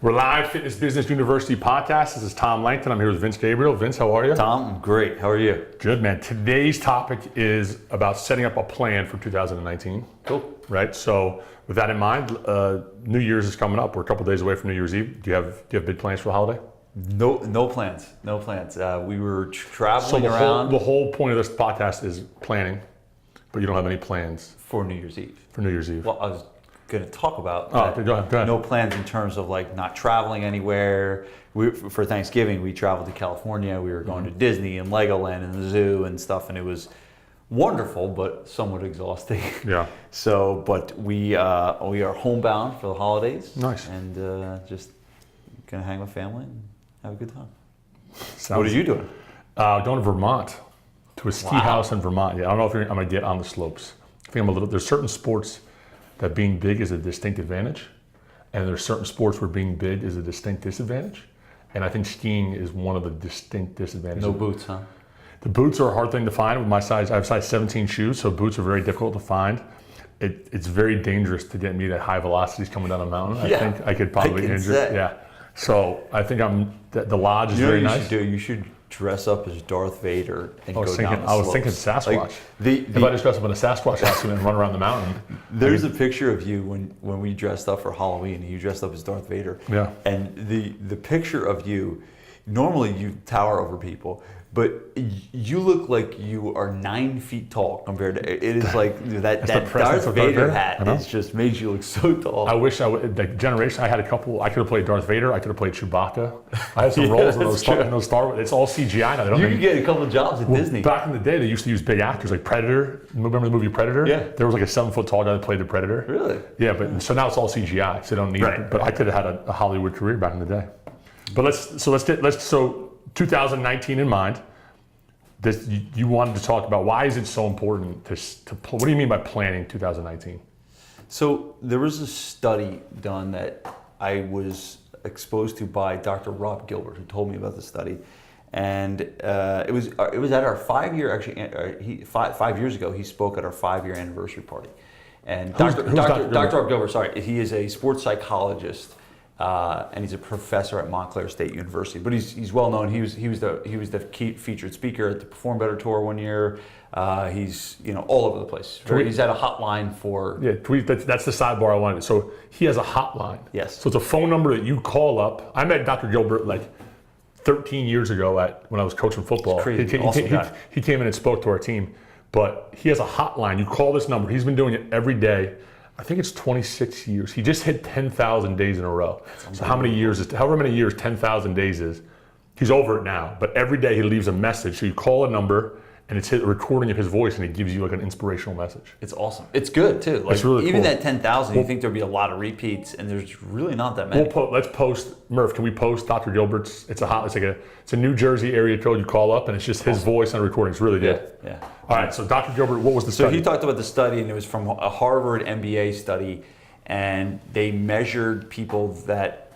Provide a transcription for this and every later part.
We're live, Fitness Business University podcast. This is Tom Langton. I'm here with Vince Gabriel. Vince, how are you? Tom, I'm great. How are you? Good, man. Today's topic is about setting up a plan for 2019. Cool. Right. So, with that in mind, New Year's is coming up. We're a couple days away from New Year's Eve. Do you have big plans for the holiday? No plans. We were traveling around. The whole point of this podcast is planning, but you don't have any plans for New Year's Eve. Well, I was going to talk about go ahead. No plans in terms of like not traveling anywhere. For Thanksgiving, we traveled to California. We were going to Disney and Legoland and the zoo and stuff, and it was wonderful, but somewhat exhausting. Yeah. So, but we are homebound for the holidays. Nice. And just going to hang with family and have a good time. What are you doing? Going to Vermont, to a ski house in Vermont. Yeah, I don't know if I'm going to get on the slopes. I think there's certain sports that being big is a distinct advantage, and there's certain sports where being big is a distinct disadvantage. And I think skiing is one of the distinct disadvantages. No boots, huh? The boots are a hard thing to find with my size. I have size 17 shoes, so boots are very difficult to find. It's very dangerous to get me at high velocities coming down a mountain. I think I could probably injure. Yeah. So I think the lodge is very nice. You should dress up as Darth Vader and go down the slopes. I was thinking Sasquatch. If I just dress up in a Sasquatch costume and run around the mountain. There's a picture of you when we dressed up for Halloween. You dressed up as Darth Vader. Yeah. And the picture of you, normally you tower over people, but you look like you are 9 feet tall compared to, it is like that Darth Vader hat is just makes you look so tall. I wish the generation, I had a couple, I could have played Darth Vader, I could have played Chewbacca. I had some roles in those Star Wars, it's all CGI now. You could get a couple of jobs at Disney. Back in the day, they used to use big actors like Predator. Remember the movie Predator? Yeah. There was like a 7-foot tall guy that played the Predator. Really? Yeah, but so now it's all CGI, so they don't need it. But I could have had a Hollywood career back in the day. But so 2019 in mind. You wanted to talk about why is it so important to what do you mean by planning 2019? So there was a study done that I was exposed to by Dr. Rob Gilbert, who told me about the study, and it was at our 5-year, actually 5 years ago he spoke at our 5-year anniversary party, and Dr. Rob Gilbert, he is a sports psychologist. And he's a professor at Montclair State University, but he's well known. He was the key featured speaker at the Perform Better Tour one year. He's all over the place. He's at a hotline for that's the sidebar I wanted. So he has a hotline. Yes. So it's a phone number that you call up. I met Dr. Gilbert like 13 years ago when I was coaching football. It's crazy. He came in and spoke to our team, but he has a hotline. You call this number. He's been doing it every day. I think it's 26 years. He just hit 10,000 days in a row. So however many years 10,000 days is, he's over it now. But every day he leaves a message. So you call a number and it's a recording of his voice and he gives you like an inspirational message. It's awesome. It's good too. Like, it's really even cool. That 10,000, you think there'll be a lot of repeats, and there's really not that many. Let's post, Murph, can we post Dr. Gilbert's? It's a New Jersey area code. You call up and it's just his voice on a recording. It's really good. Yeah. All right, so Dr. Gilbert, what was the study? So he talked about the study, and it was from a Harvard MBA study, and they measured people that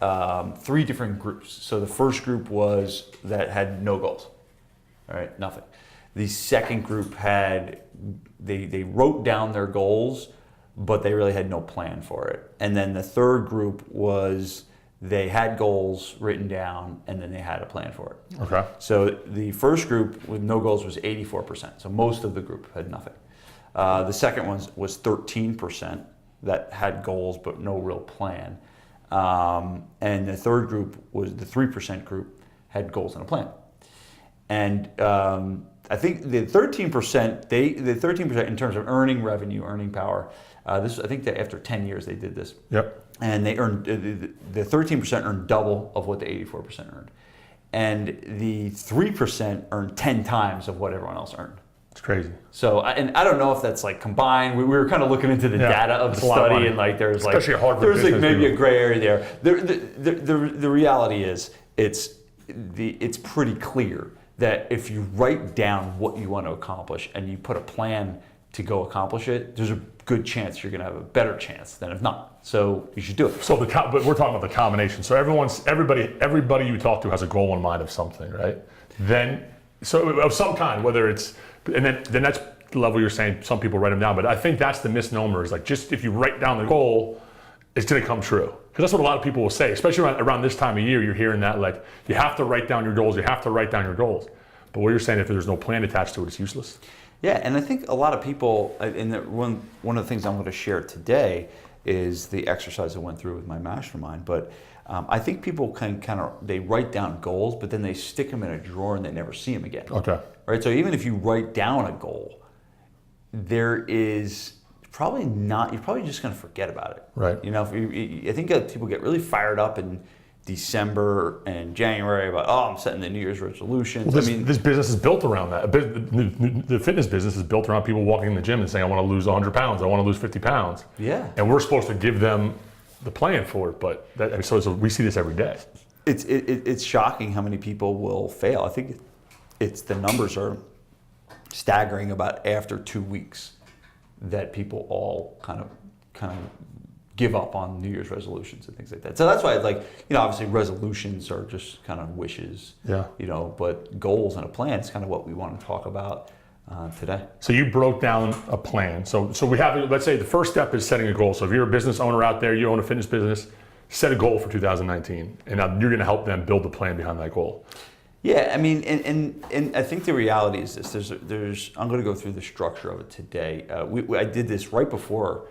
3 different groups. So the first group was that had no goals. All right, nothing. The second group they wrote down their goals, but they really had no plan for it. And then the third group was they had goals written down and then they had a plan for it. Okay. So the first group with no goals was 84%. So most of the group had nothing. The second one was 13% that had goals but no real plan. And the third group was the 3% group had goals and a plan. And I think the 13%, the 13% in terms of earning revenue, earning power, I think that after 10 years they did this. Yep. And they earned, the 13% earned double of what the 84% earned. And the 3% earned 10 times of what everyone else earned. It's crazy. So, and I don't know if that's like combined. We were kind of looking into the data of the study, and like there's like maybe a gray area there. The reality is it's pretty clear that if you write down what you want to accomplish and you put a plan to go accomplish it, there's a good chance you're going to have a better chance than if not. So you should do it. So but we're talking about the combination. So everybody you talk to has a goal in mind of something, right? Then so of some kind, whether it's and then that's the level you're saying some people write them down. But I think that's the misnomer is like just if you write down the goal, it's going to come true. Because that's what a lot of people will say, especially around this time of year. You're hearing that, like, you have to write down your goals. You have to write down your goals. But what you're saying, if there's no plan attached to it, it's useless. Yeah, and I think a lot of people, and one of the things I'm going to share today is the exercise I went through with my mastermind. But I think people can they write down goals, but then they stick them in a drawer and they never see them again. Okay. Right. So even if you write down a goal, there is probably not. You're probably just going to forget about it. Right. I think that people get really fired up in December and January about, I'm setting the New Year's resolutions. Well, this business is built around that. The fitness business is built around people walking in the gym and saying, I want to lose 100 pounds, I want to lose 50 pounds. Yeah. And we're supposed to give them the plan for it, but so we see this every day. It's shocking how many people will fail. I think it's the numbers are staggering about after 2 weeks that people all kind of give up on New Year's resolutions and things like that. So that's why, obviously resolutions are just kind of wishes. Yeah. But goals and a plan is kind of what we want to talk about today. So you broke down a plan. So we have, let's say the first step is setting a goal. So if you're a business owner out there, you own a fitness business, set a goal for 2019, and now you're going to help them build the plan behind that goal. Yeah, I mean, and I think the reality is this. I'm going to go through the structure of it today. I did this right before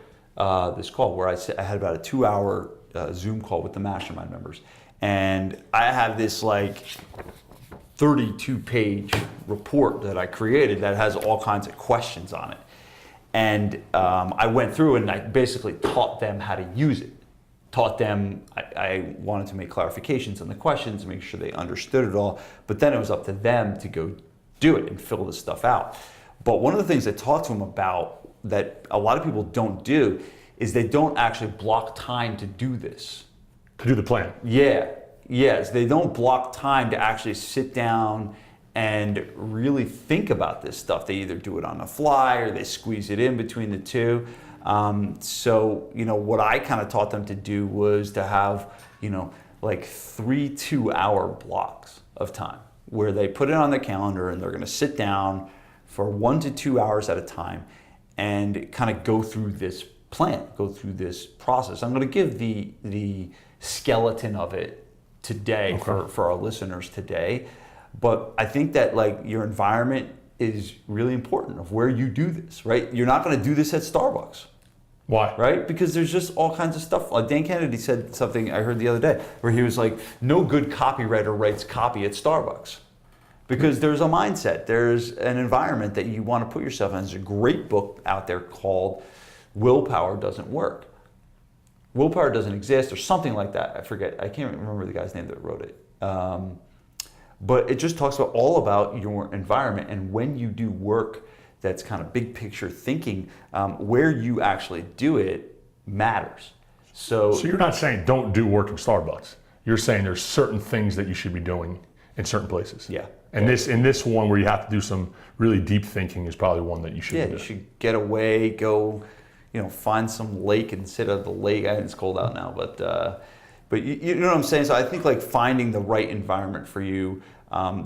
this call, where I had about a 2-hour Zoom call with the mastermind members, and I have this 32-page report that I created that has all kinds of questions on it, and I went through and I basically taught them how to use it. Taught them, I wanted to make clarifications on the questions, make sure they understood it all, but then it was up to them to go do it and fill this stuff out. But one of the things I talked to them about that a lot of people don't do is they don't actually block time to do this. To do the plan. Yeah, yes, they don't block time to actually sit down and really think about this stuff. They either do it on the fly or they squeeze it in between the two. So what I kind of taught them to do was to have, 3 2-hour blocks of time where they put it on their calendar and they're going to sit down for 1 to 2 hours at a time and kind of go through this plan, go through this process. I'm going to give the skeleton of it today for our listeners today. But I think that your environment is really important of where you do this, right? You're not going to do this at Starbucks. Why? Right? Because there's just all kinds of stuff. Dan Kennedy said something I heard the other day where he was like, no good copywriter writes copy at Starbucks. Because there's a mindset, there's an environment that you want to put yourself in. There's a great book out there called Willpower Doesn't Work. Willpower doesn't exist or something like that. I forget. I can't remember the guy's name that wrote it. But it just talks all about your environment and when you do work that's kind of big picture thinking, where you actually do it matters. So you're not saying don't do work in Starbucks. You're saying there's certain things that you should be doing in certain places. Yeah. And this one where you have to do some really deep thinking is probably one that you should do. You should get away, go, find some lake and sit at the lake. It's cold out now, but you know what I'm saying? So I think finding the right environment for you.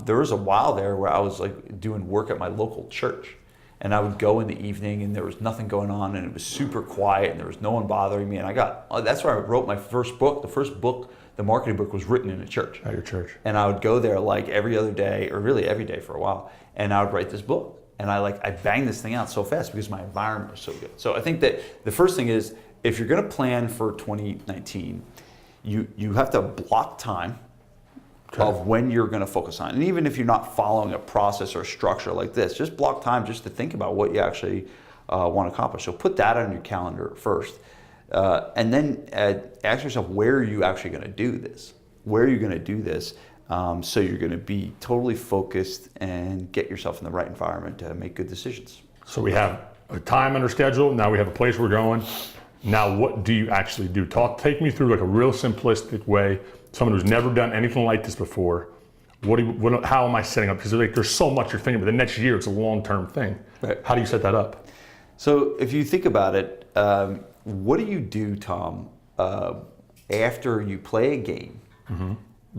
There was a while there where I was doing work at my local church. And I would go in the evening and there was nothing going on and it was super quiet and there was no one bothering me. And that's where I wrote my first book. The first book, the marketing book, was written in a church. At your church. And I would go there every other day, or really every day for a while. And I would write this book. And I banged this thing out so fast because my environment was so good. So I think that the first thing is, if you're going to plan for 2019, you have to block time of when you're going to focus on. And even if you're not following a process or structure like this, just block time just to think about what you actually want to accomplish. So put that on your calendar first. And then ask yourself, where are you actually going to do this? Where are you going to do this? So you're going to be totally focused and get yourself in the right environment to make good decisions. So we have a time under schedule. Now we have a place we're going. Now what do you actually do? Take me through a real simplistic way. Someone who's never done anything like this before. How am I setting up? Because there's so much you're thinking, but the next year it's a long-term thing. Right. How do you set that up? So if you think about it, what do you do, Tom, after you play a game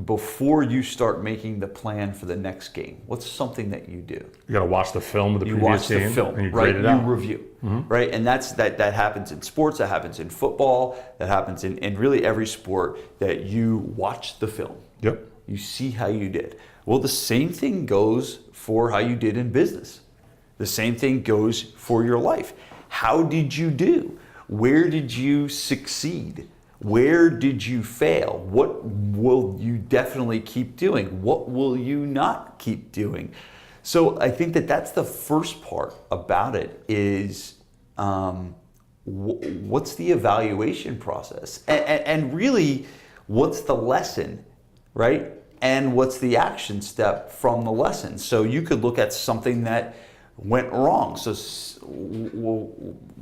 before you start making the plan for the next game? What's something that you do? You got to watch the film of the You previous watch game, the film, and you right? grade it You out. review, right? And that happens in sports, that happens in football, that happens in really every sport, that you watch the film. Yep. You see how you did. Well, the same thing goes for how you did in business. The same thing goes for your life. How did you do? Where did you succeed? Where did you fail? What will you definitely keep doing? What will you not keep doing? So I think that's the first part about it is what's the evaluation process? And really, what's the lesson, right? And what's the action step from the lesson? So you could look at something that went wrong. So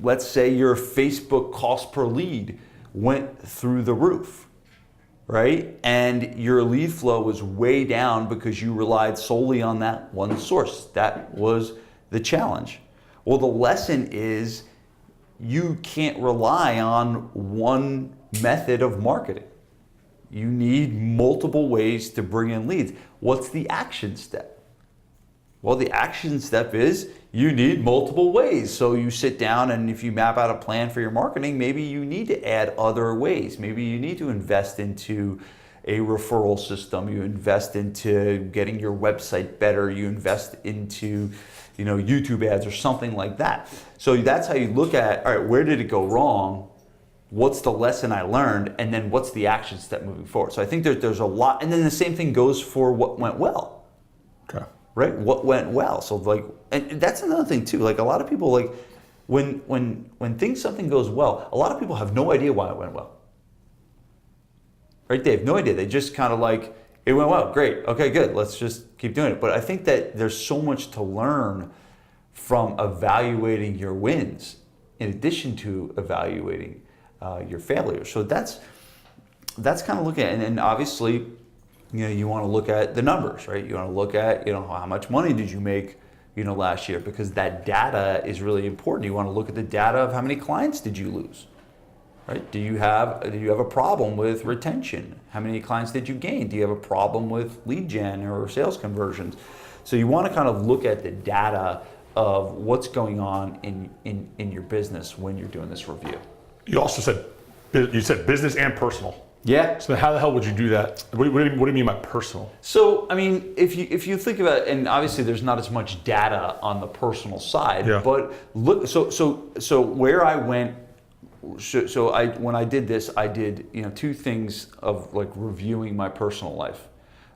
let's say your Facebook cost per lead went through the roof, right? And your lead flow was way down because you relied solely on that one source. That was the challenge. Well, the lesson is you can't rely on one method of marketing. You need multiple ways to bring in leads. What's the action step? Well, the action step is you need multiple ways. So you sit down, and if you map out a plan for your marketing, maybe you need to add other ways. Maybe you need to invest into a referral system. You invest into getting your website better. You invest into, YouTube ads or something like that. So that's how you look at, all right, where did it go wrong? What's the lesson I learned? And then what's the action step moving forward? So I think there's a lot. And then the same thing goes for what went well. Okay. Right? What went well? So and that's another thing too. Like a lot of people, when something goes well, a lot of people have no idea why it went well. Right? They have no idea. They just kind of it went well. Great. Okay, good. Let's just keep doing it. But I think that there's so much to learn from evaluating your wins in addition to evaluating your failures. So that's kind of looking at it. And obviously, you want to look at the numbers, right? You want to look at, how much money did you make, last year, because that data is really important. You want to look at the data of how many clients did you lose, right? Do you have a problem with retention? How many clients did you gain? Do you have a problem with lead gen or sales conversions? So you want to kind of look at the data of what's going on in your business when you're doing this review. You also said business and personal. Yeah. So how the hell would you do that? What do you mean by personal? So, I mean, if you think about it, and obviously there's not as much data on the personal side, but look, so where I went, when I did this, I did, two things of reviewing my personal life.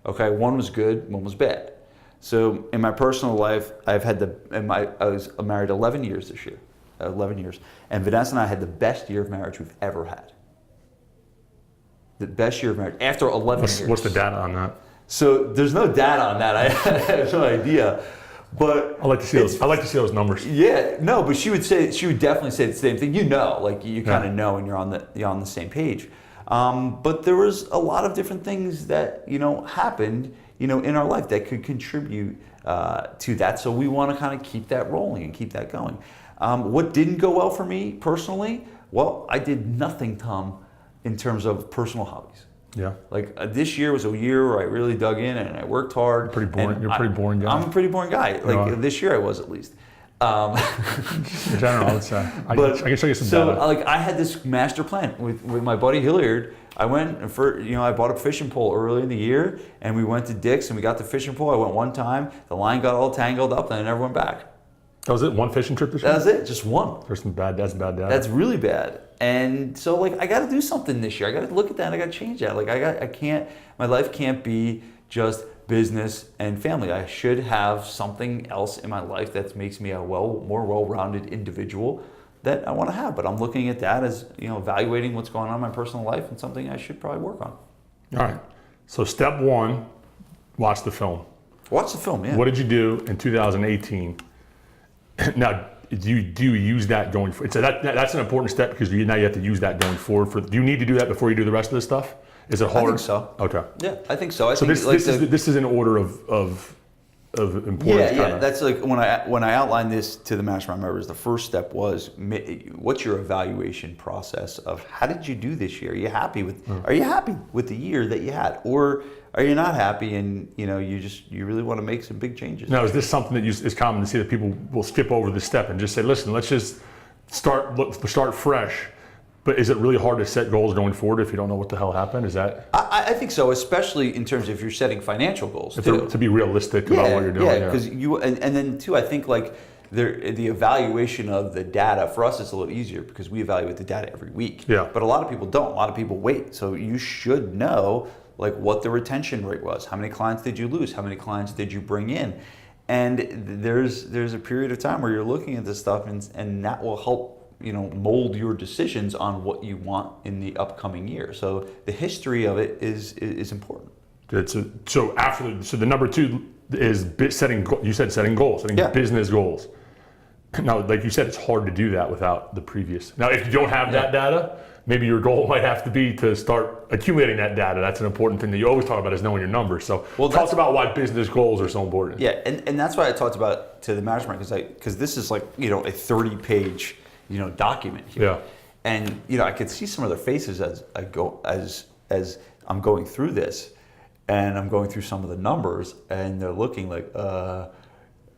Okay, one was good, one was bad. So in my personal life, I was married 11 years this year, 11 years, and Vanessa and I had the best year of marriage we've ever had. The best year of marriage after 11 years. What's the data on that? So there's no data on that. I have no idea. But I like to see those numbers. Yeah, no, but she would definitely say the same thing. You kind of know, and you're on the same page. But there was a lot of different things that happened in our life that could contribute to that. So we want to kind of keep that rolling and keep that going. What didn't go well for me personally? Well, I did nothing, Tom, in terms of personal hobbies. Yeah. This year was a year where I really dug in and I worked hard. Pretty boring. You're a pretty boring guy. I'm a pretty boring guy. This year I was, at least. In general, I would say. I can show you some data. So I had this master plan with my buddy Hilliard. I went I bought a fishing pole early in the year, and we went to Dick's and we got the fishing pole. I went one time. The line got all tangled up, and I never went back. That was it? One fishing trip this year? That was it. Just one. That's bad data. That's really bad. And so I got to do something this year. I got to look at that. I got to change that. I can't. My life can't be just business and family. I should have something else in my life that makes me a more well-rounded individual that I want to have. But I'm looking at that as evaluating what's going on in my personal life and something I should probably work on. All right. So step one, watch the film. Watch the film. Yeah. What did you do in 2018? Now, do you use that going forward? So that's an important step because now you have to use that going forward. Do you need to do that before you do the rest of this stuff? Is it hard? I think so. Okay. Yeah, I think so. This is in order of of importance. Yeah. That's like when I outlined this to the mastermind members, the first step was, what's your evaluation process of how did you do this year? Are you happy with the year that you had, or are you not happy and you really want to make some big changes? Now, is this something that is common to see that people will skip over this step and just say, listen, let's just start fresh? But is it really hard to set goals going forward if you don't know what the hell happened? Is that? I think so, especially in terms of if you're setting financial goals too. To be realistic about what you're doing. Yeah, because and then too, I think like the evaluation of the data for us is a little easier because we evaluate the data every week. Yeah. But a lot of people don't. A lot of people wait. So you should know like what the retention rate was. How many clients did you lose? How many clients did you bring in? And there's a period of time where you're looking at this stuff and that will help mold your decisions on what you want in the upcoming year. So the history of it is important. Good. So the number 2 is setting. You said setting goals, setting business goals. Now, like you said, it's hard to do that without the previous. Now, if you don't have that data, maybe your goal might have to be to start accumulating that data. That's an important thing that you always talk about is knowing your numbers. So talk about why business goals are so important. Yeah, and that's why I talked about to the mastermind because this is like a 30-page document here. Yeah. And I could see some of their faces as I'm going through this, and I'm going through some of the numbers, and they're looking like, I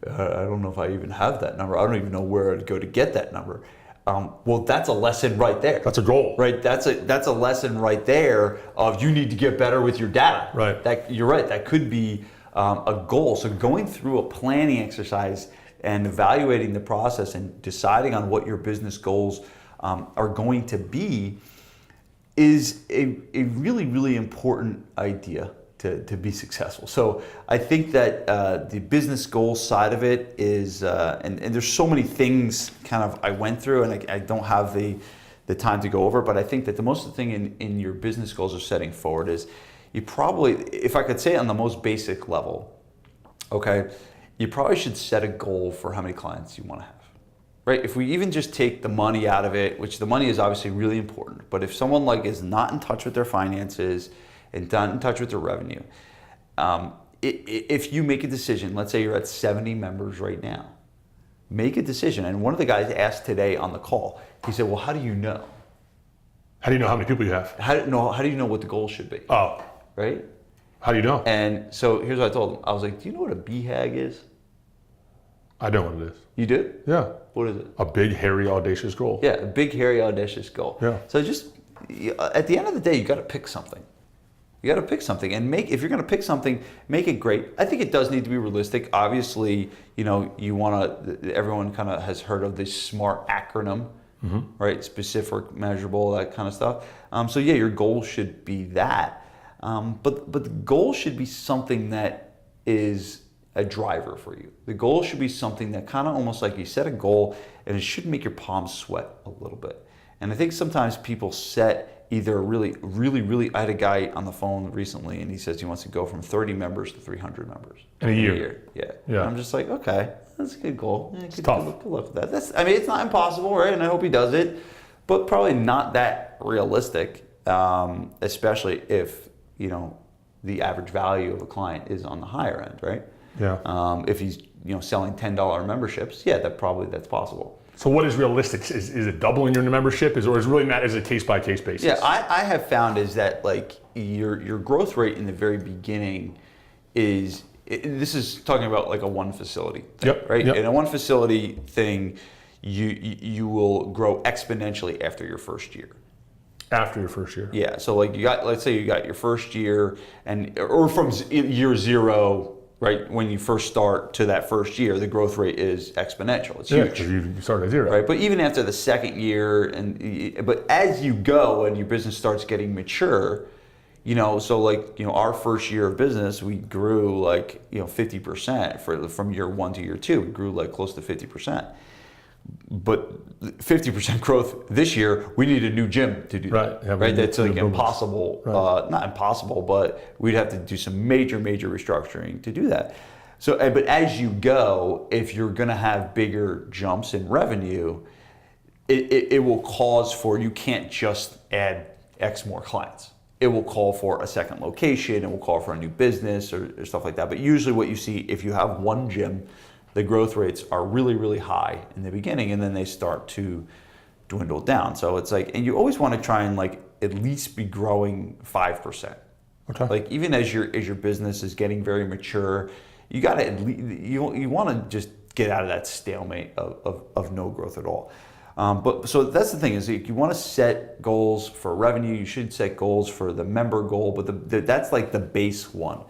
don't know if I even have that number. I don't even know where I'd go to get that number. Well, that's a lesson right there. That's a goal, right? That's a lesson right there of you need to get better with your data. Right. You're right. That could be a goal. So going through a planning exercise and evaluating the process and deciding on what your business goals are going to be is a really, really important idea to be successful. So I think that the business goal side of it is, and there's so many things kind of I went through, and I don't have the time to go over, but I think that the most thing in your business goals are setting forward is you probably, if I could say it on the most basic level, okay, you probably should set a goal for how many clients you want to have, right? If we even just take the money out of it, which the money is obviously really important, but if someone is not in touch with their finances and not in touch with their revenue, if you make a decision, let's say you're at 70 members right now, make a decision. And one of the guys asked today on the call, he said, well, how do you know? How do you know how many people you have? How do you know what the goal should be? Oh. Right? How do you know? And so here's what I told him. I was like, do you know what a BHAG is? I know what it is. You do? Yeah. What is it? A big, hairy, audacious goal. Yeah, a big, hairy, audacious goal. Yeah. So just, at the end of the day, you got to pick something. You got to pick something and if you're going to pick something, make it great. I think it does need to be realistic. Obviously, you want to, everyone kind of has heard of this SMART acronym, right? Specific, measurable, that kind of stuff. So yeah, your goal should be that. But the goal should be something that is a driver for you. The goal should be something that kind of almost like you set a goal and it should make your palms sweat a little bit. And I think sometimes people set either really, I had a guy on the phone recently and he says he wants to go from 30 members to 300 members. In a year. Yeah. Yeah. And I'm just like, okay, that's a good goal. Yeah, it's tough. Good luck with that. It's not impossible, right? And I hope he does it, but probably not that realistic, especially if, the average value of a client is on the higher end, right? Yeah. If he's selling $10 memberships, yeah, that's possible. So what is realistic? Is it doubling your membership? Or is it really not? Is it case by case basis? Yeah, I have found is that your growth rate in the very beginning is this is talking about like a one facility thing, right? Yep. In a one facility thing, you will grow exponentially after your first year. After your first year. Yeah. So let's say you got your first year or from year zero, right, when you first start to that first year, the growth rate is exponential. It's huge. Because you start at zero. Right, but even after the second year, but as you go and your business starts getting mature, our first year of business, we grew 50% from year 1 to year 2. We grew close to 50%. But 50% growth this year, we need a new gym to do that. Yeah, right, that's impossible. Right. Not impossible, but we'd have to do some major restructuring to do that. So, but as you go, if you're going to have bigger jumps in revenue, it will cause for you can't just add X more clients. it will call for a second location, it will call for a new business or stuff like that. But usually what you see, if you have one gym, the growth rates are really, really high in the beginning, and then they start to dwindle down. So it's like, and you always want to try and like at least be growing 5%. Okay. Like even as your business is getting very mature, you got to at least, you want to just get out of that stalemate of no growth at all. But so that's the thing, is you want to set goals for revenue. You should set goals for the member goal, but that's like the base one.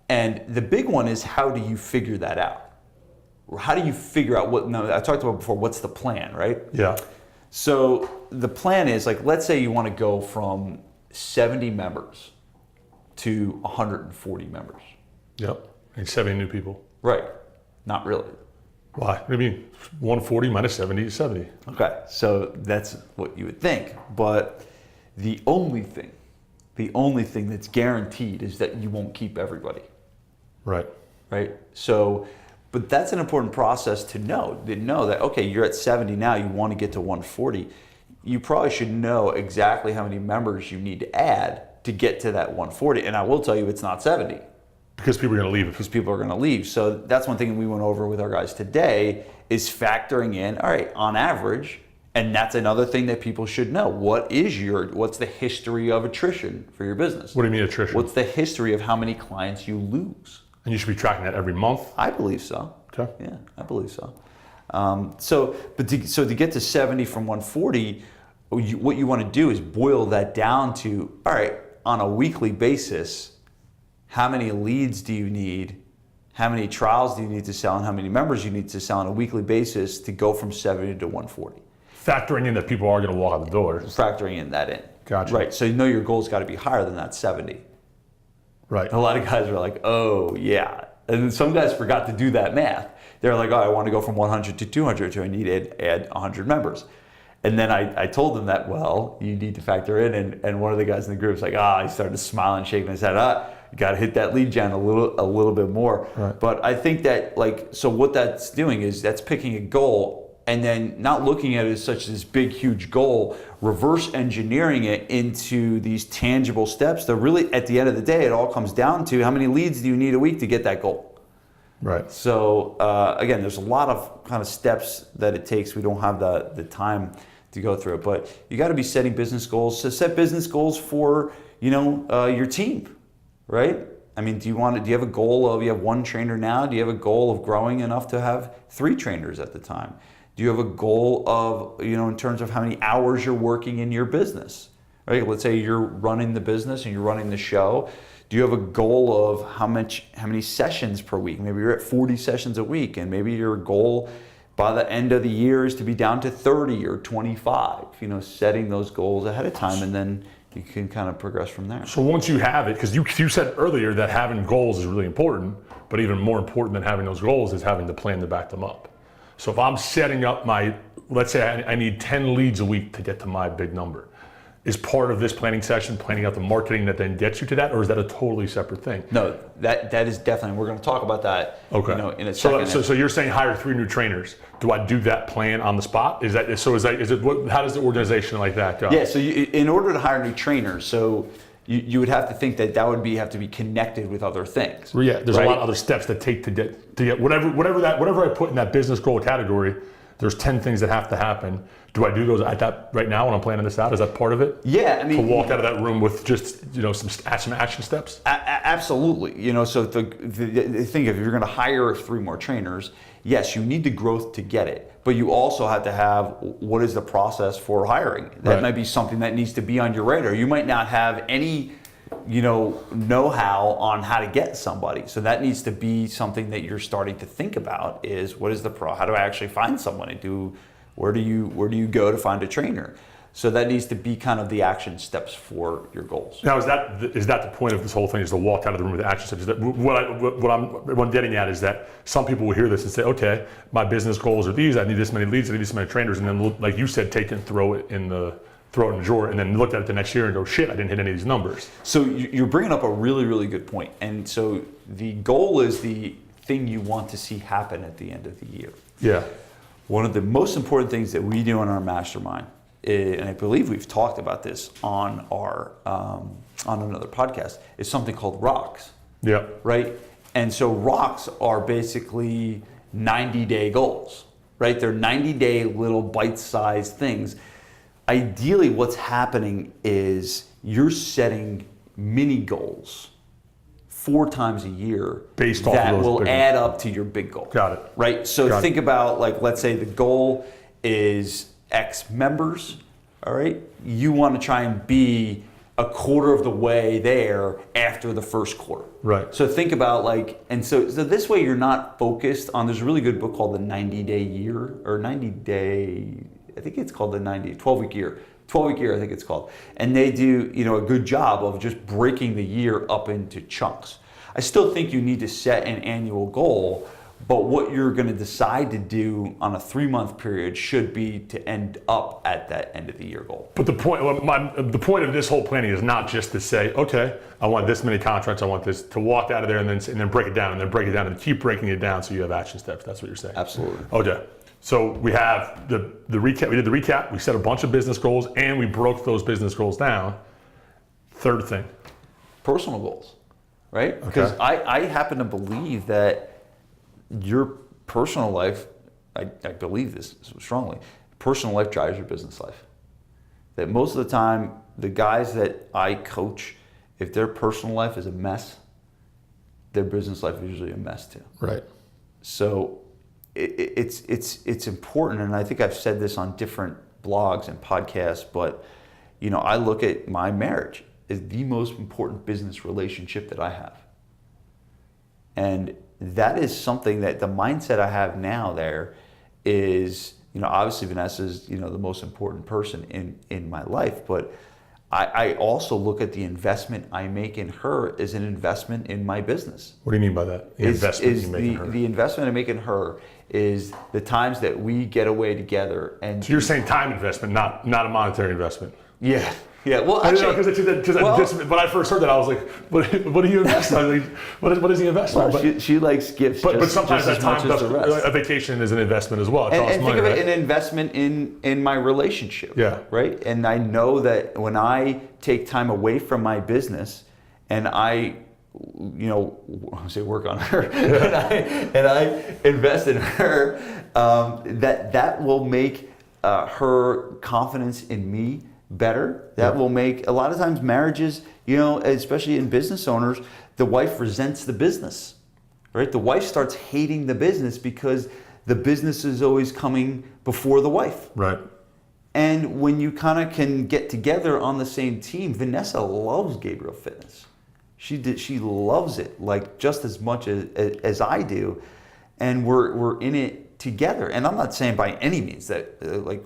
And the big one is, how do you figure that out? How do you figure out what? No, I talked about before. What's the plan, right? Yeah. So the plan is, like, let's say you want to go from 70 members to 140 members. Yep. And 70 new people. Right. Not really. Why? I mean, 140 minus 70 is 70. Okay. So that's what you would think. But the only thing that's guaranteed is that you won't keep everybody. Right. Right. So, but that's an important process to know. To know that, okay, you're at 70 now, you want to get to 140. You probably should know exactly how many members you need to add to get to that 140. And I will tell you, it's not 70. Because people are going to leave. Because people are going to leave. So that's one thing we went over with our guys today, is factoring in, all right, on average, and that's another thing that people should know. What's the history of attrition for your business? What do you mean attrition? What's the history of how many clients you lose? And you should be tracking that every month? I believe so. Okay. Yeah, I believe so. So to get to 70 from 140, what you want to do is boil that down to, all right, on a weekly basis, how many leads do you need? How many trials do you need to sell? And how many members you need to sell on a weekly basis to go from 70 to 140? Factoring in that people are going to walk out the door. Factoring in that in. Gotcha. Right. So you know your goal's got to be higher than that 70. Right. A lot of guys are like, oh, yeah. And then some guys forgot to do that math. They're like, oh, I want to go from 100 to 200, so I need to add 100 members. And then I told them that, well, you need to factor in. And one of the guys in the group was like, he started smiling, shaking his head. You got to hit that lead gen a little bit more. Right. But I think that, like, so what that's doing is that's picking a goal and then not looking at it as such this big, huge goal, reverse engineering it into these tangible steps that really, at the end of the day, it all comes down to how many leads do you need a week to get that goal. Right. So again, there's a lot of kind of steps that it takes. We don't have the time to go through it, but you got to be setting business goals. So set business goals for your team, right? I mean, do you have a goal of, you have one trainer now? Do you have a goal of growing enough to have 3 trainers at the time? Do you have a goal of, in terms of how many hours you're working in your business, right? Let's say you're running the business and you're running the show. Do you have a goal of how many sessions per week? Maybe you're at 40 sessions a week, and maybe your goal by the end of the year is to be down to 30 or 25, setting those goals ahead of time, and then you can kind of progress from there. So once you have it, because you said earlier that having goals is really important, but even more important than having those goals is having the plan to back them up. So if I'm setting up let's say I need 10 leads a week to get to my big number, is part of this planning session planning out the marketing that then gets you to that, or is that a totally separate thing? No, that is definitely, we're going to talk about that. Okay. In a second. So you're saying hire 3 new trainers. Do I do that plan on the spot? How does the organization like that go? Yeah. So in order to hire new trainers, so you would have to think that would have to be connected with other things. Well, yeah. There's right? a lot of other steps that take to get whatever I put in that business goal category. There's 10 things that have to happen. Do I do those at that right now when I'm planning this out? Is that part of it? Yeah, I mean, to walk out of that room with just some action steps. Absolutely. So the thing, if you're going to hire 3 more trainers, yes, you need the growth to get it, but you also have to have what is the process for hiring. That might be something that needs to be on your radar. You might not have any know-how on how to get somebody. So that needs to be something that you're starting to think about, is how do I actually find someone, and where do you go to find a trainer? So that needs to be kind of the action steps for your goals. Now, is that the point of this whole thing, is to walk out of the room with the action steps? What I'm getting at is that some people will hear this and say, okay, my business goals are these, I need this many leads, I need this many trainers, and then, like you said, take it and throw it in the drawer, and then look at it the next year and go, shit, I didn't hit any of these numbers. So you're bringing up a really, really good point. And so the goal is the thing you want to see happen at the end of the year. Yeah. One of the most important things that we do in our mastermind, and I believe we've talked about this on our on another podcast, is something called rocks. Yeah. Right? And so rocks are basically 90-day goals, right? They're 90-day little bite-sized things. Ideally, what's happening is you're setting mini goals 4 times a year Based off that of those will big add up to your big goal. Got it. Right? So Got think about, like, let's say the goal is X members, all right? You want to try and be a quarter of the way there after the first quarter. Right. So think about, like, and so this way you're not focused on, there's a really good book called The 90-Day Year, or 90-Day, I think it's called the 12-week year. 12-week year, I think it's called. And they do, a good job of just breaking the year up into chunks. I still think you need to set an annual goal, but what you're going to decide to do on a 3-month period should be to end up at that end of the year goal. But the point of this whole planning is not just to say, okay, I want this many contracts, I want this, to walk out of there and then break it down and then break it down and keep breaking it down so you have action steps. That's what you're saying. Absolutely. Okay. So we have the recap. We did the recap. We set a bunch of business goals and we broke those business goals down. Third thing. Personal goals, right? Because I happen to believe that your personal life, I believe this strongly, personal life drives your business life. That most of the time, the guys that I coach, if their personal life is a mess, their business life is usually a mess too. Right. So it's important, and I think I've said this on different blogs and podcasts, but I look at my marriage as the most important business relationship that I have. And that is something that the mindset I have now there is, obviously Vanessa's, the most important person in my life, but I also look at the investment I make in her as an investment in my business. What do you mean by that? The investment you make in her? The investment I make in her is the times that we get away together. And so you're saying time investment, not a monetary investment. Yeah. Yeah. Well, actually, when I first heard that, I was like, "What do you invest in? What is the investment?" Well, she likes gifts. But sometimes just that as time much as the rest. a vacation is an investment as well. It And costs money, think of right? it an investment in my relationship. Yeah. Right. And I know that when I take time away from my business, and I work on her, and I invest in her, that will make her confidence in me better. That will make, a lot of times marriages, especially in business owners, the wife resents the business, right? The wife starts hating the business because the business is always coming before the wife. Right. And when you kind of can get together on the same team, Vanessa loves Gabriel Fitness. She loves it like just as much as I do, and we're in it together. And I'm not saying by any means that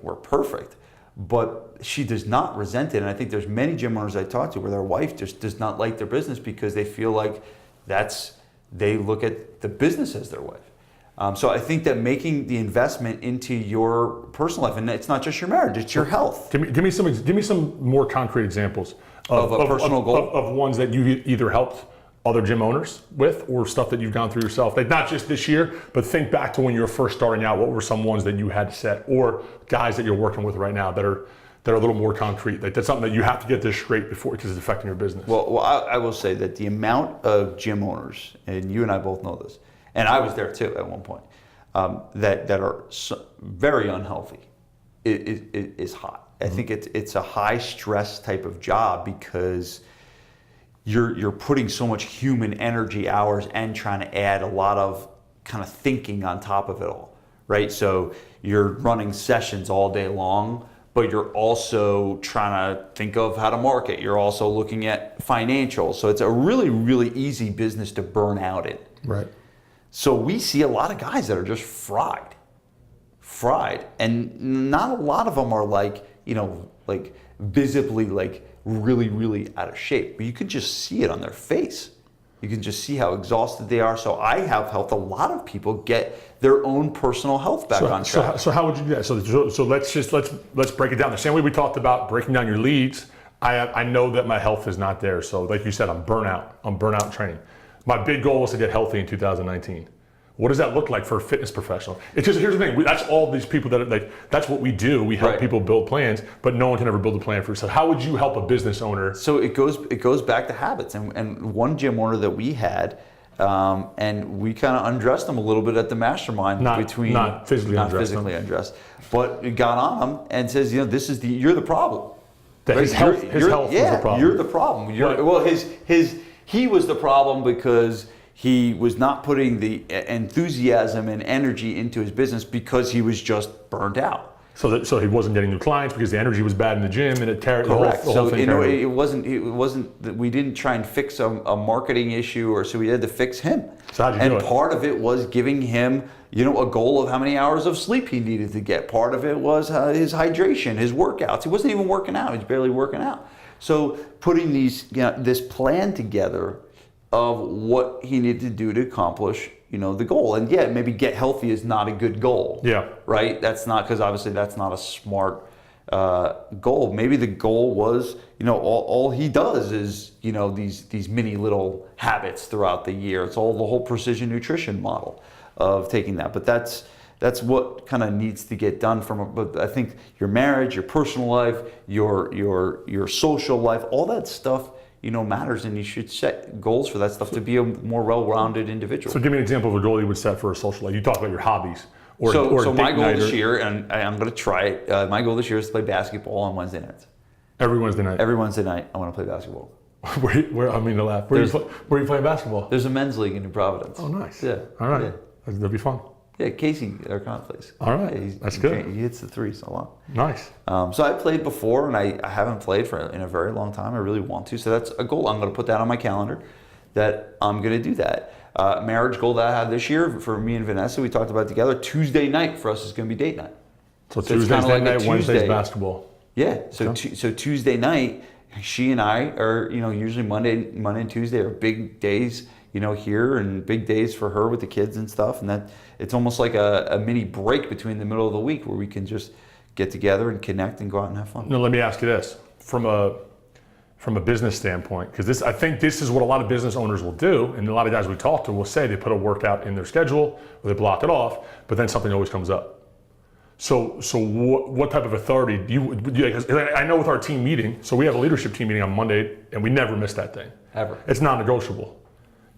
we're perfect, but she does not resent it. And I think there's many gym owners I talk to where their wife just does not like their business because they feel like they look at the business as their wife. So I think that making the investment into your personal life, and it's not just your marriage, it's your health. Give me some more concrete examples of a personal goal of ones that you've either helped other gym owners with, or stuff that you've gone through yourself. Like not just this year, but think back to when you were first starting out. What were some ones that you had to set, or guys that you're working with right now that are a little more concrete? Like that's something that you have to get this straight before, because it's affecting your business. Well, I will say that the amount of gym owners, and you and I both know this, and I was there too at one point, that are very unhealthy is high. I think it's a high stress type of job because you're putting so much human energy hours and trying to add a lot of kind of thinking on top of it all, right? So you're running sessions all day long, but you're also trying to think of how to market. You're also looking at financials. So it's a really, really easy business to burn out in. Right. So we see a lot of guys that are just fried. And not a lot of them are like visibly really, really out of shape, but you can just see it on their face. You can just see how exhausted they are. So I have helped a lot of people get their own personal health back on track. So how would you do that? So let's break it down. The same way we talked about breaking down your leads, I know that my health is not there. So like you said, I'm burnout training. My big goal was to get healthy in 2019. What does that look like for a fitness professional? It's just, here's the thing, that's all these people that are like, that's what we do. We help people build plans, but no one can ever build a plan for yourself. How would you help a business owner? So it goes back to habits. And one gym owner that we had, and we kind of undressed him a little bit at the mastermind Not physically undressed, but we got on him and says, you're the problem. His health was the problem. You're the problem. He was the problem because he was not putting the enthusiasm and energy into his business because he was just burnt out. So he wasn't getting new clients because the energy was bad in the gym, and it carried the whole thing. It wasn't that we didn't try and fix a marketing issue, so we had to fix him. So how'd you do it? Part of it was giving him, a goal of how many hours of sleep he needed to get. Part of it was his hydration, his workouts. He wasn't even working out; he was barely working out. So putting this plan together of what he needed to do to accomplish, the goal. And maybe get healthy is not a good goal. Yeah. Right? That's not, because obviously that's not a smart goal. Maybe the goal was, all he does is, these mini little habits throughout the year. It's all the whole precision nutrition model of taking that. But that's what kind of needs to get done but I think your marriage, your personal life, your social life, all that stuff, matters, and you should set goals for that stuff to be a more well-rounded individual. So give me an example of a goal you would set for a social life. You talk about your hobbies. So my goal this year, and I'm going to try it, my goal this year is to play basketball on Wednesday nights. Every Wednesday night? Every Wednesday night, I want to play basketball. Where are you playing basketball? There's a men's league in New Providence. Oh, nice. Yeah. All right. Yeah. That'll be fun. Yeah, Casey, our con plays. All right. That's good. He hits the threes a lot. Nice. So I played before, and I haven't played in a very long time. I really want to. So that's a goal. I'm going to put that on my calendar, that I'm going to do that. Marriage goal that I have this year for me and Vanessa, we talked about together. Tuesday night for us is going to be date night. So Tuesday's date night, Wednesday's basketball. Yeah. So so Tuesday night, she and I are, usually Monday and Tuesday are big days, here, and big days for her with the kids and stuff. And that it's almost like a mini break between the middle of the week where we can just get together and connect and go out and have fun. No, let me ask you this. From a business standpoint, because I think this is what a lot of business owners will do, and a lot of guys we talk to will say they put a workout in their schedule or they block it off, but then something always comes up. So what type of authority do you, 'cause I know with our team meeting, so we have a leadership team meeting on Monday, and we never miss that thing. Ever. It's non-negotiable.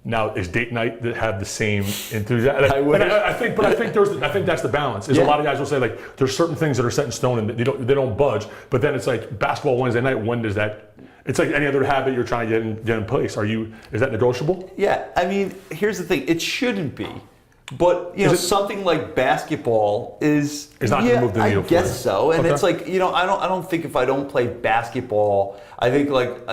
Now, is date night that have the same enthusiasm? I think that's the balance. A lot of guys will say, like, there's certain things that are set in stone and they don't budge. But then it's like basketball Wednesday night. When does that? It's like any other habit you're trying to get in place. Is that negotiable? Yeah, I mean, here's the thing. It shouldn't be. But something like basketball is not going to move the needle. I guess so, and it's like I don't think if I don't play basketball, I think like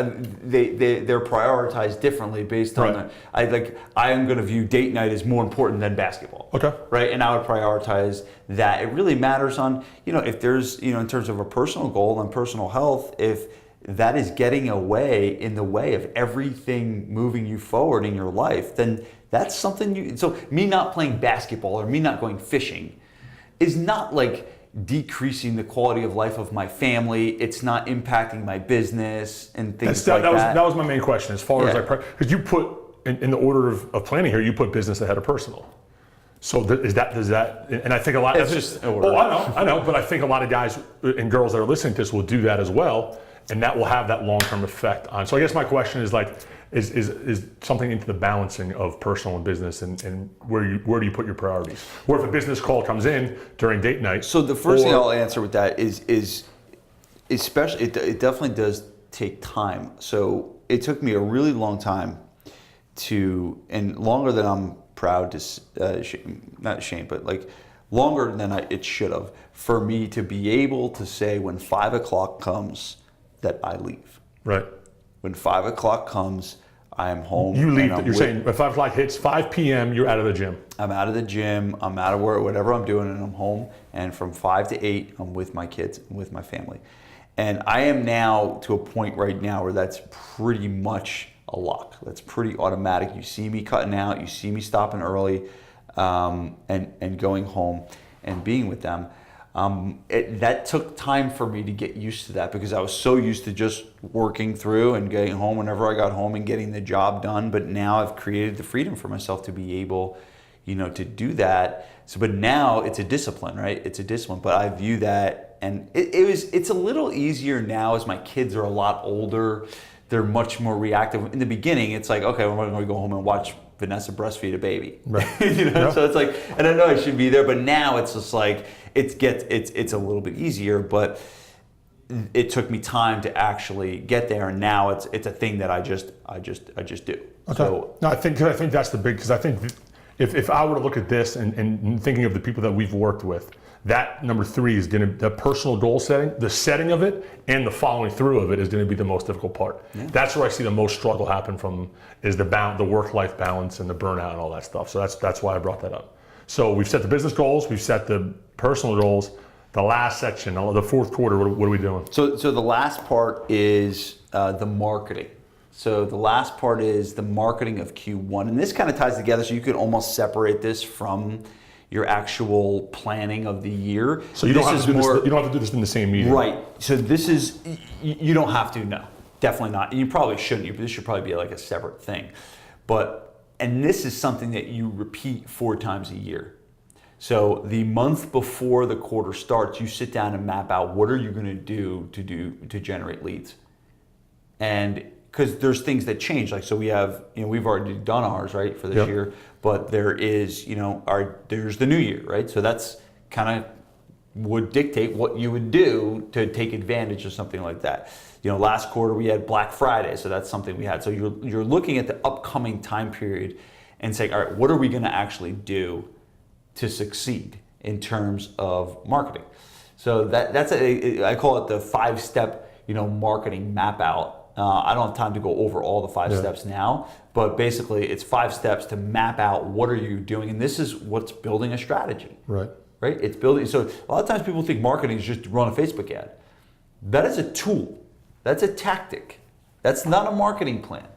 they're prioritized differently based on I am going to view date night as more important than basketball. Okay. Right, and I would prioritize that. It really matters on if there's in terms of a personal goal and personal health, if that is getting in the way of everything moving you forward in your life, then that's something so me not playing basketball or me not going fishing is not like decreasing the quality of life of my family. It's not impacting my business and things like that. That was my main question as far as because you put in the order of planning here, you put business ahead of personal. So does that, and I think a lot. It's just order. Oh, I know, but I think a lot of guys and girls that are listening to this will do that as well, and that will have that long-term effect on. So I guess my question is like, is something into the balancing of personal and business, and where do you put your priorities? Or if a business call comes in during date night. So the first thing I'll answer with that is especially it definitely does take time. So it took me a really long time and longer than I'm proud to, not ashamed, but like longer than it should have, for me to be able to say when 5 o'clock comes that I leave. Right. When 5 o'clock comes, I am home. You leave. You're saying when 5 o'clock hits, 5 p.m., you're out of the gym. I'm out of the gym. I'm out of work, whatever I'm doing, and I'm home. And from 5 to 8, I'm with my kids and with my family. And I am now to a point right now where that's pretty much a lock. That's pretty automatic. You see me cutting out. You see me stopping early, and going home and being with them. That took time for me to get used to that because I was so used to just working through and getting home whenever I got home and getting the job done. But now I've created the freedom for myself to be able, to do that. So, but now it's a discipline, right? It's a discipline. But I view that, and it's a little easier now as my kids are a lot older. They're much more reactive. In the beginning, it's like, okay, we're going to go home and watch Vanessa breastfeed a baby. Right. So it's like, and I know I should be there, but now it's just like it's a little bit easier. But it took me time to actually get there, and now it's a thing that I just do. Okay. So no, I think that's the big, because I think if I were to look at this and thinking of the people that we've worked with, that number 3 is going to, the personal goal setting, the setting of it, and the following through of it is going to be the most difficult part. Yeah. That's where I see the most struggle happen from, is the work-life balance and the burnout and all that stuff. So that's why I brought that up. So we've set the business goals, we've set the personal goals. The last section, the fourth quarter, what are we doing? So the last part is the marketing. So the last part is the marketing of Q1, and this kind of ties together. So you could almost separate this from your actual planning of the year. So you don't have to do this in the same meeting, right? So this is, you don't have to. No, definitely not. You probably shouldn't. This should probably be like a separate thing. And this is something that you repeat 4 times a year. So the month before the quarter starts, you sit down and map out what are you going to do to generate leads. And because there's things that change, like, so we have, we've already done ours, right, for this year, but there is, there's the new year, right? So that's kind of would dictate what you would do to take advantage of something like that. Last quarter we had Black Friday, so that's something we had. So you're looking at the upcoming time period and saying, all right, what are we going to actually do to succeed in terms of marketing? So that's I call it the 5-step, marketing map out. I don't have time to go over all the 5 steps now, but basically it's 5 steps to map out what are you doing, and this is what's building a strategy. Right. Right? It's building. So a lot of times people think marketing is just to run a Facebook ad. That is a tool. That's a tactic. That's not a marketing plan.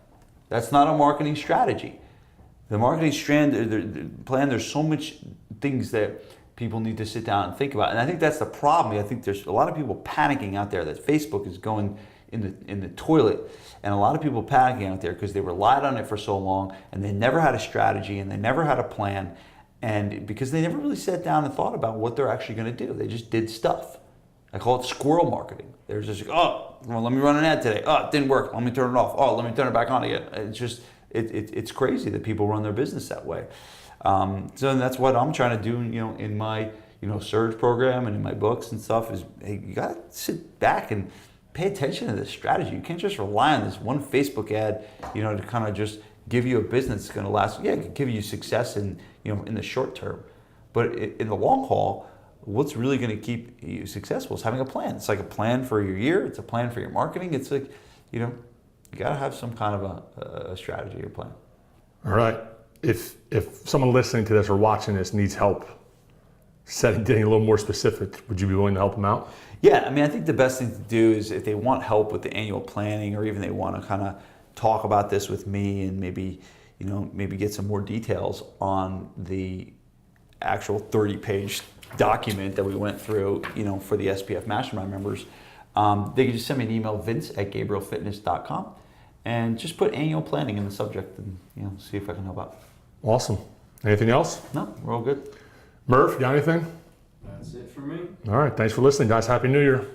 That's not a marketing strategy. The marketing plan, there's so much things that people need to sit down and think about. And I think that's the problem. I think there's a lot of people panicking out there that Facebook is going in the toilet, and a lot of people panicking out there because they relied on it for so long and they never had a strategy and they never had a plan, and because they never really sat down and thought about what they're actually going to do. They just did stuff. I call it squirrel marketing. They're just like, oh, well, let me run an ad today. Oh, it didn't work. Let me turn it off. Oh, let me turn it back on again. It's just, it's crazy that people run their business that way. So that's what I'm trying to do, in my, Surge program and in my books and stuff is, hey, you got to sit back and pay attention to this strategy. You can't just rely on this one Facebook ad, to kind of just give you a business that's going to last. Yeah, it can give you success in the short term, but in the long haul, what's really going to keep you successful is having a plan. It's like a plan for your year. It's a plan for your marketing. It's like, you got to have some kind of a strategy or plan. All right. If someone listening to this or watching this needs help getting a little more specific, would you be willing to help them out? Yeah, I think the best thing to do is if they want help with the annual planning, or even they want to kind of talk about this with me and maybe get some more details on the actual 30-page document that we went through, for the SPF Mastermind members, they can just send me an email, vince@gabrielfitness.com, and just put annual planning in the subject and, see if I can help out. Awesome. Anything else? No, we're all good. Murph, you got anything? That's it for me. All right. Thanks for listening, guys. Happy New Year.